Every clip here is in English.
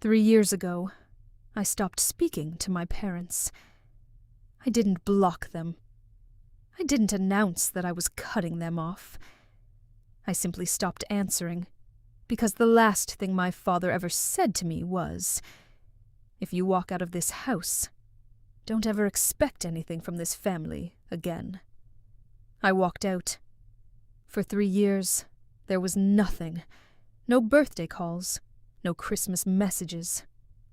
3 years ago, I stopped speaking to my parents. I didn't block them. I didn't announce that I was cutting them off. I simply stopped answering, because the last thing my father ever said to me was, "If you walk out of this house, don't ever expect anything from this family again." I walked out. For 3 years, there was nothing. No birthday calls, no Christmas messages,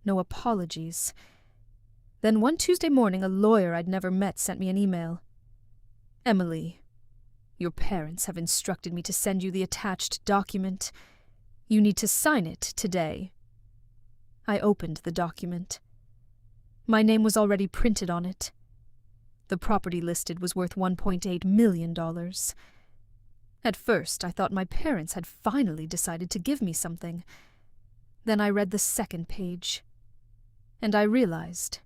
no apologies. Then one Tuesday morning, a lawyer I'd never met sent me an email. "Emily, your parents have instructed me to send you the attached document. You need to sign it today." I opened the document. My name was already printed on it. The property listed was worth $1.8 million. At first, I thought my parents had finally decided to give me something. Then I read the second page, and I realized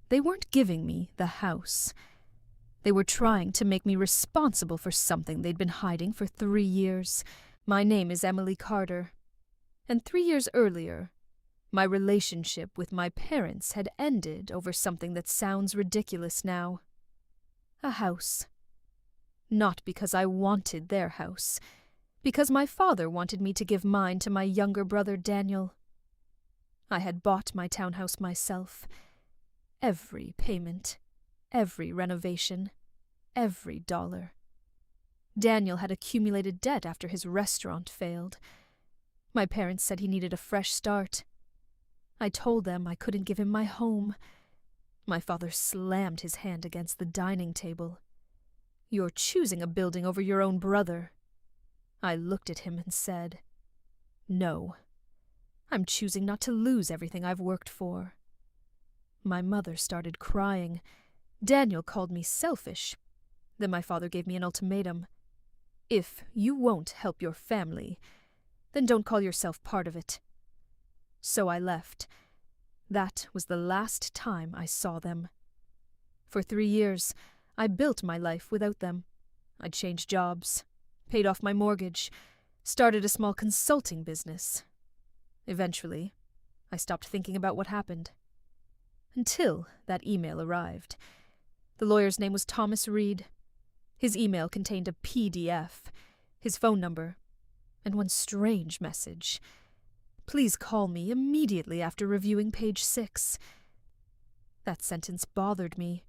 they weren't giving me the house. They were trying to make me responsible for something they'd been hiding for 3 years. My name is Emily Carter, and 3 years earlier, my relationship with my parents had ended over something that sounds ridiculous now. A house. Not because I wanted their house, because my father wanted me to give mine to my younger brother Daniel. I had bought my townhouse myself. Every payment, every renovation, every dollar. Daniel had accumulated debt after his restaurant failed. My parents said he needed a fresh start. I told them I couldn't give him my home. My father slammed his hand against the dining table. "You're choosing a building over your own brother." I looked at him and said, "No. I'm choosing not to lose everything I've worked for." My mother started crying. Daniel called me selfish. Then my father gave me an ultimatum. "If you won't help your family, then don't call yourself part of it." So I left. That was the last time I saw them. For 3 years, I built my life without them. I changed jobs, paid off my mortgage, started a small consulting business. Eventually, I stopped thinking about what happened. Until that email arrived. The lawyer's name was Thomas Reed. His email contained a PDF, his phone number, and one strange message. "Please call me immediately after reviewing page 6. That sentence bothered me,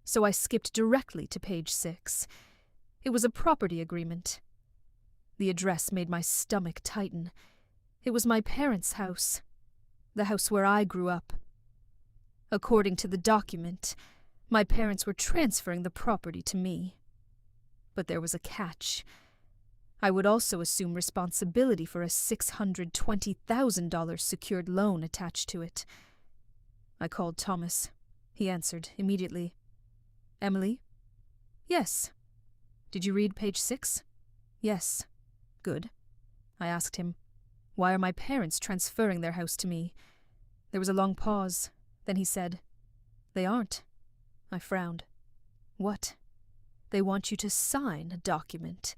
so I skipped directly to page 6. It was a property agreement. The address made my stomach tighten. It was my parents' house, the house where I grew up. According to the document, my parents were transferring the property to me. But there was a catch. I would also assume responsibility for a $620,000 secured loan attached to it. I called Thomas. He answered immediately. "Emily?" "Yes." "Did you read page 6? "Yes." "Good." I asked him, "Why are my parents transferring their house to me?" There was a long pause. Then he said, "They aren't." I frowned. "What?" "They want you to sign a document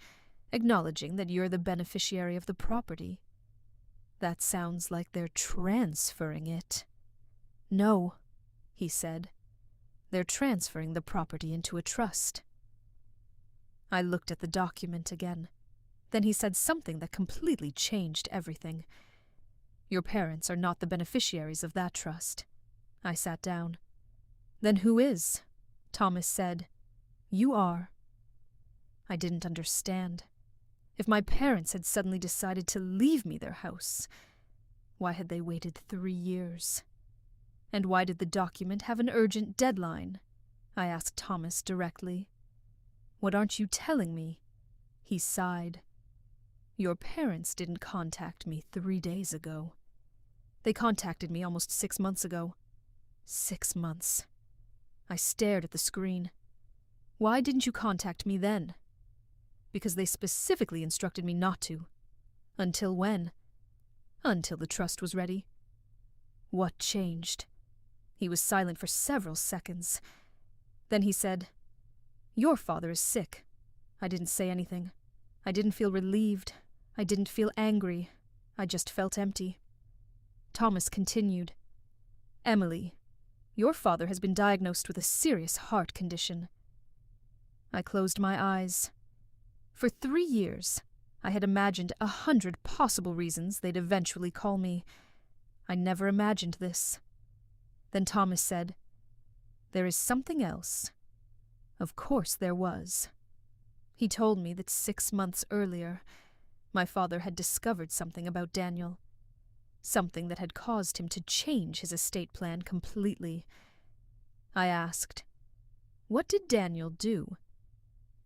acknowledging that you're the beneficiary of the property." "That sounds like they're transferring it." "No," he said. "They're transferring the property into a trust." I looked at the document again. Then he said something that completely changed everything. "Your parents are not the beneficiaries of that trust." I sat down. "Then who is?" Thomas said. "You are." I didn't understand. If my parents had suddenly decided to leave me their house, why had they waited 3 years? And why did the document have an urgent deadline? I asked Thomas directly. "What aren't you telling me?" He sighed. "Your parents didn't contact me 3 days ago. They contacted me almost 6 months ago. 6 months. I stared at the screen. "Why didn't you contact me then?" "Because they specifically instructed me not to." "Until when?" "Until the trust was ready." What changed? He was silent for several seconds. Then he said, "Your father is sick." I didn't say anything. I didn't feel relieved. I didn't feel angry. I just felt empty. Thomas continued, "Emily, your father has been diagnosed with a serious heart condition." I closed my eyes. For 3 years, I had imagined 100 possible reasons they'd eventually call me. I never imagined this. Then Thomas said, "There is something else." Of course there was. He told me that 6 months earlier, my father had discovered something about Daniel. Something that had caused him to change his estate plan completely. I asked, "What did Daniel do?"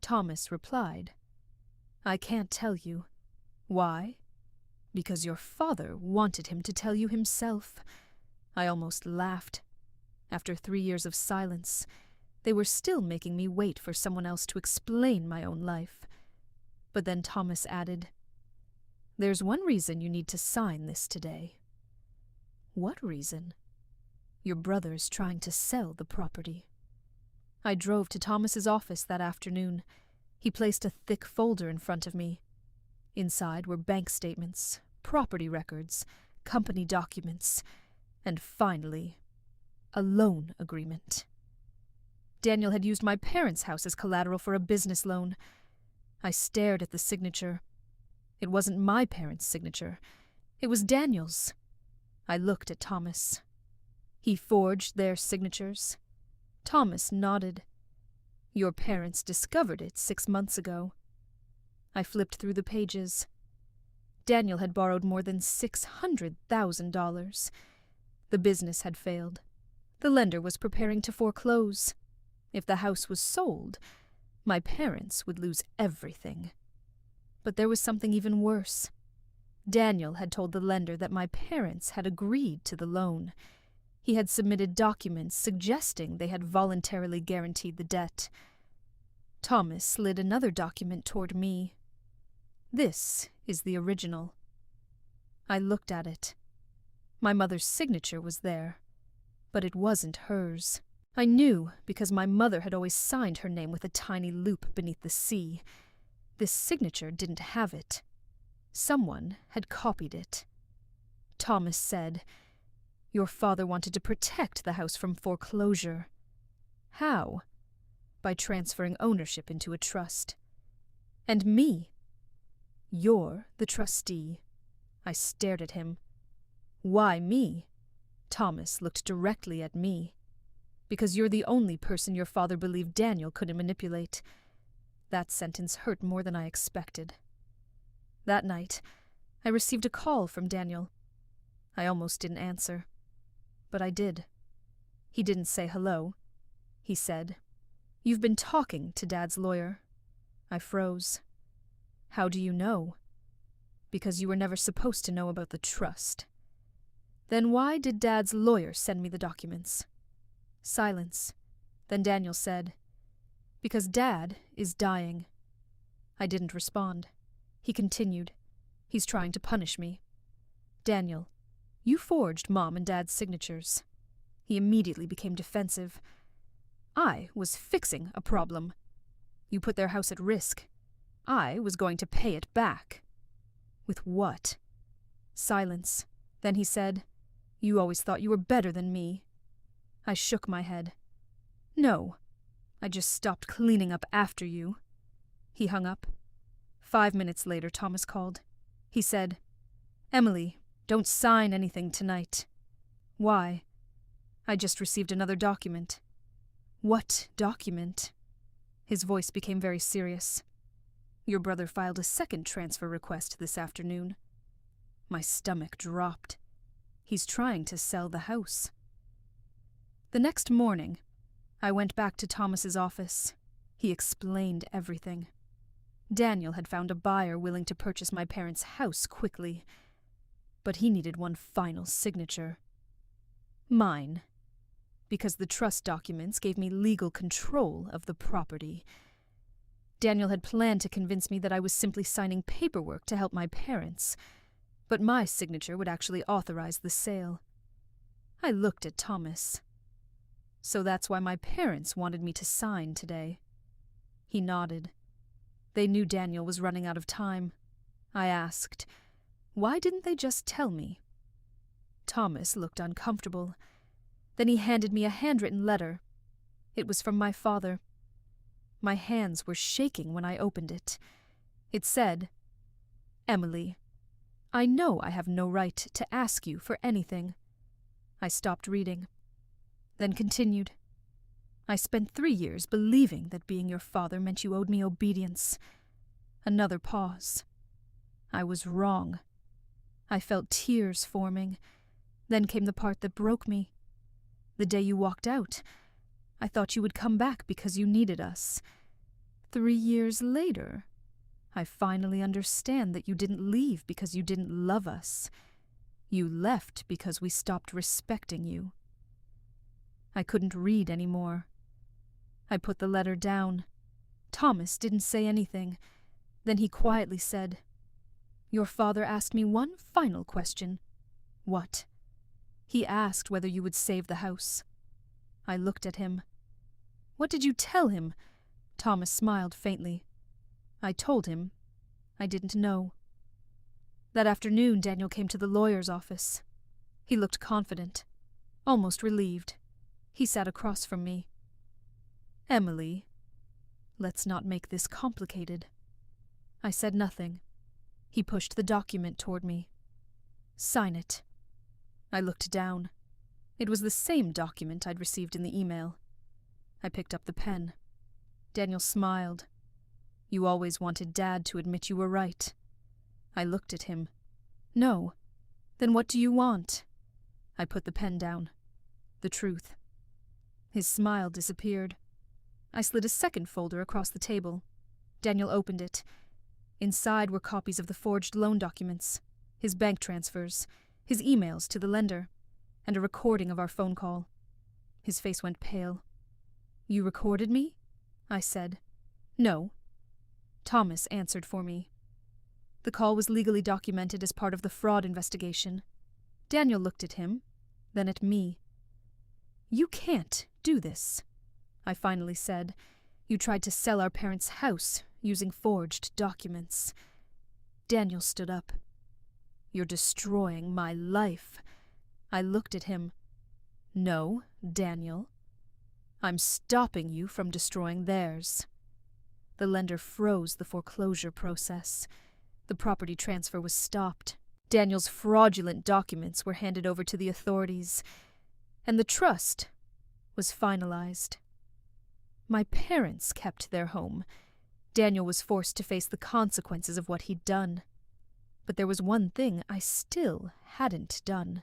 Thomas replied, "I can't tell you." "Why?" "Because your father wanted him to tell you himself." I almost laughed. After 3 years of silence, they were still making me wait for someone else to explain my own life. But then Thomas added, "There's one reason you need to sign this today." "What reason?" "Your brother's trying to sell the property." I drove to Thomas's office that afternoon. He placed a thick folder in front of me. Inside were bank statements, property records, company documents, and finally, a loan agreement. Daniel had used my parents' house as collateral for a business loan. I stared at the signature. It wasn't my parents' signature. It was Daniel's. I looked at Thomas. He forged their signatures. Thomas nodded. "Your parents discovered it 6 months ago." I flipped through the pages. Daniel had borrowed more than $600,000. The business had failed. The lender was preparing to foreclose. If the house was sold, my parents would lose everything. But there was something even worse. Daniel had told the lender that my parents had agreed to the loan. He had submitted documents suggesting they had voluntarily guaranteed the debt. Thomas slid another document toward me. "This is the original." I looked at it. My mother's signature was there, but it wasn't hers. I knew because my mother had always signed her name with a tiny loop beneath the C. This signature didn't have it. Someone had copied it. Thomas said, "Your father wanted to protect the house from foreclosure." "How?" "By transferring ownership into a trust." "And me?" "You're the trustee." I stared at him. "Why me?" Thomas looked directly at me. "Because you're the only person your father believed Daniel couldn't manipulate." That sentence hurt more than I expected. That night, I received a call from Daniel. I almost didn't answer. But I did. He didn't say hello. He said, "You've been talking to Dad's lawyer." I froze. "How do you know?" "Because you were never supposed to know about the trust." "Then why did Dad's lawyer send me the documents?" Silence. Then Daniel said, "Because Dad is dying." I didn't respond. He continued, "He's trying to punish me." "Daniel, you forged Mom and Dad's signatures." He immediately became defensive. "I was fixing a problem. You put their house at risk. I was going to pay it back." "With what?" Silence. Then he said, "You always thought you were better than me." I shook my head. "No, I just stopped cleaning up after you." He hung up. 5 minutes later, Thomas called. He said, "Emily, don't sign anything tonight." "Why?" "I just received another document." "What document?" His voice became very serious. "Your brother filed a second transfer request this afternoon." My stomach dropped. He's trying to sell the house. The next morning, I went back to Thomas's office. He explained everything. Daniel had found a buyer willing to purchase my parents' house quickly, but he needed one final signature. Mine. Because the trust documents gave me legal control of the property. Daniel had planned to convince me that I was simply signing paperwork to help my parents, but my signature would actually authorize the sale. I looked at Thomas. "So that's why my parents wanted me to sign today." He nodded. They knew Daniel was running out of time. I asked, "Why didn't they just tell me?" Thomas looked uncomfortable. Then he handed me a handwritten letter. It was from my father. My hands were shaking when I opened it. It said, "Emily, I know I have no right to ask you for anything." I stopped reading, then continued. "I spent 3 years believing that being your father meant you owed me obedience." Another pause. I was wrong. I felt tears forming. Then came the part that broke me. The day you walked out, I thought you would come back because you needed us. 3 years later, I finally understand that you didn't leave because you didn't love us. You left because we stopped respecting you. I couldn't read anymore. I put the letter down. Thomas didn't say anything. Then he quietly said, "Your father asked me one final question." "What?" "He asked whether you would save the house." I looked at him. "What did you tell him?" Thomas smiled faintly. I told him I didn't know. That afternoon, Daniel came to the lawyer's office. He looked confident, almost relieved. He sat across from me. "Emily, let's not make this complicated." I said nothing. He pushed the document toward me. "Sign it." I looked down. It was the same document I'd received in the email. I picked up the pen. Daniel smiled. "You always wanted Dad to admit you were right." I looked at him. "No. Then what do you want?" I put the pen down. "The truth." His smile disappeared. I slid a second folder across the table. Daniel opened it. Inside were copies of the forged loan documents, his bank transfers, his emails to the lender, and a recording of our phone call. His face went pale. "You recorded me?" I said. "No." Thomas answered for me. The call was legally documented as part of the fraud investigation. Daniel looked at him, then at me. "You can't do this," I finally said. "You tried to sell our parents' house using forged documents." Daniel stood up. "You're destroying my life." I looked at him. "No, Daniel. I'm stopping you from destroying theirs." The lender froze the foreclosure process. The property transfer was stopped. Daniel's fraudulent documents were handed over to the authorities, and the trust was finalized. My parents kept their home. Daniel was forced to face the consequences of what he'd done. But there was one thing I still hadn't done.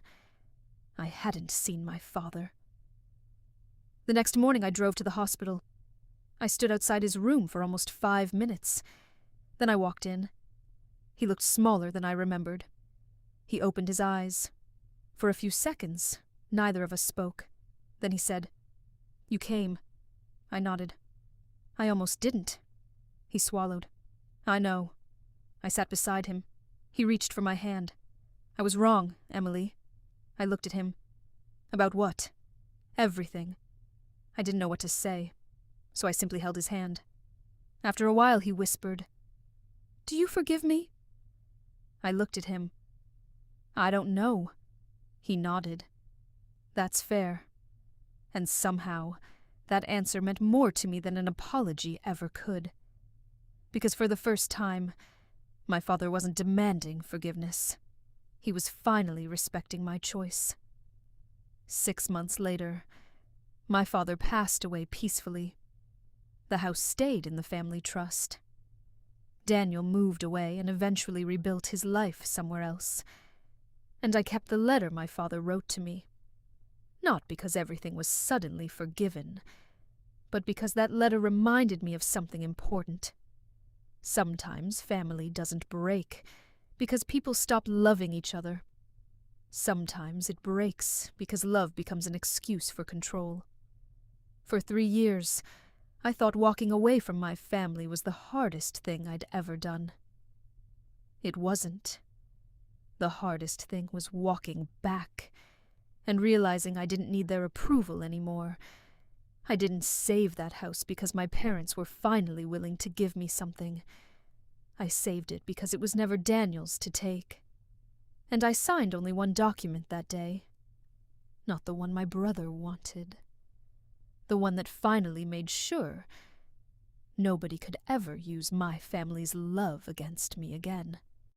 I hadn't seen my father. The next morning I drove to the hospital. I stood outside his room for almost 5 minutes. Then I walked in. He looked smaller than I remembered. He opened his eyes. For a few seconds, neither of us spoke. Then he said, "You came." I nodded. "I almost didn't." He swallowed. "I know." I sat beside him. He reached for my hand. "I was wrong, Emily." I looked at him. "About what?" "Everything." I didn't know what to say, so I simply held his hand. After a while he whispered, "Do you forgive me?" I looked at him. "I don't know." He nodded. "That's fair." And somehow, that answer meant more to me than an apology ever could. Because for the first time, my father wasn't demanding forgiveness. He was finally respecting my choice. 6 months later, my father passed away peacefully. The house stayed in the family trust. Daniel moved away and eventually rebuilt his life somewhere else. And I kept the letter my father wrote to me. Not because everything was suddenly forgiven, but because that letter reminded me of something important. Sometimes family doesn't break because people stop loving each other. Sometimes it breaks because love becomes an excuse for control. For 3 years, I thought walking away from my family was the hardest thing I'd ever done. It wasn't. The hardest thing was walking back and realizing I didn't need their approval anymore. I didn't save that house because my parents were finally willing to give me something. I saved it because it was never Daniel's to take. And I signed only one document that day. Not the one my brother wanted. The one that finally made sure nobody could ever use my family's love against me again.